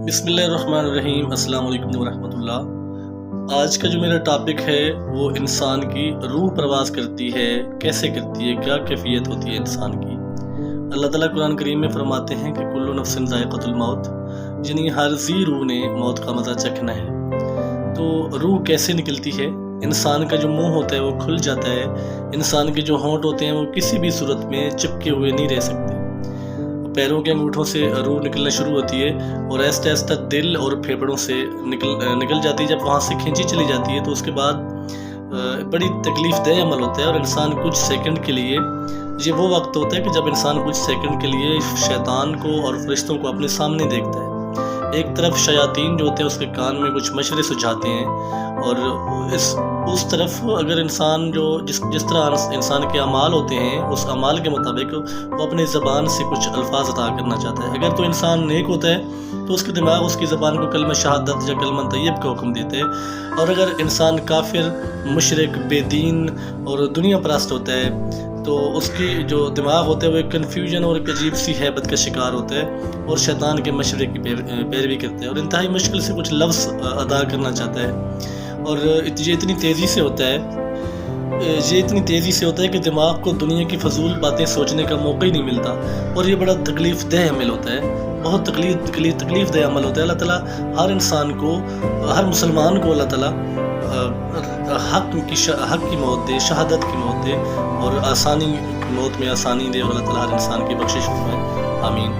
بسم اللہ الرحمن الرحیم۔ السلام علیکم ورحمۃ اللہ۔ آج کا جو میرا ٹاپک ہے وہ انسان کی روح پرواز کرتی ہے، کیسے کرتی ہے، کیا کیفیت ہوتی ہے انسان کی۔ اللہ تعالیٰ قرآن کریم میں فرماتے ہیں کہ کل نفس ذائقۃ الموت، یعنی ہر ذی روح نے موت کا مزہ چکھنا ہے۔ تو روح کیسے نکلتی ہے؟ انسان کا جو منہ ہوتا ہے وہ کھل جاتا ہے، انسان کے جو ہونٹ ہوتے ہیں وہ کسی بھی صورت میں چپکے ہوئے نہیں رہ سکتے۔ پیروں کے انگوٹھوں سے روح نکلنا شروع ہوتی ہے اور آہستہ آہستہ دل اور پھیپھڑوں سے نکل جاتی ہے۔ جب وہاں سے کھینچی چلی جاتی ہے تو اس کے بعد بڑی تکلیف دہ عمل ہوتا ہے، اور انسان کچھ سیکنڈ کے لیے، یہ وہ وقت ہوتا ہے کہ جب انسان کچھ سیکنڈ کے لیے شیطان کو اور فرشتوں کو اپنے سامنے دیکھتا ہے۔ ایک طرف شیاطین جو ہوتے ہیں اس کے کان میں کچھ مشورے سجھاتے ہیں، اور اس طرف اگر انسان جس طرح انسان کے اعمال ہوتے ہیں اس اعمال کے مطابق وہ اپنے زبان سے کچھ الفاظ عطا کرنا چاہتا ہے۔ اگر تو انسان نیک ہوتا ہے تو اس کے دماغ اس کی زبان کو کلمہ شہادت یا کلمہ طیب کا حکم دیتے ہیں، اور اگر انسان کافر، مشرک، بے دین اور دنیا پرست ہوتا ہے تو اس کی جو دماغ ہوتا ہے وہ ایک کنفیوژن اور ایک عجیب سی ہیبت کا شکار ہوتا ہے، اور شیطان کے مشورے کی پیروی کرتا ہے، اور انتہائی مشکل سے کچھ لفظ ادا کرنا چاہتا ہے۔ اور یہ اتنی تیزی سے ہوتا ہے کہ دماغ کو دنیا کی فضول باتیں سوچنے کا موقع ہی نہیں ملتا، اور یہ بڑا تکلیف دہ عمل ہوتا ہے، بہت تکلیف دہ عمل ہوتا ہے۔ اللہ تعالیٰ ہر انسان کو، ہر مسلمان کو اللہ تعالیٰ حق کی موت دے، شہادت کی موت دے، اور موت میں آسانی دے، اور اللہ تعالیٰ ہر انسان کی بخشش فرمائے۔ آمین۔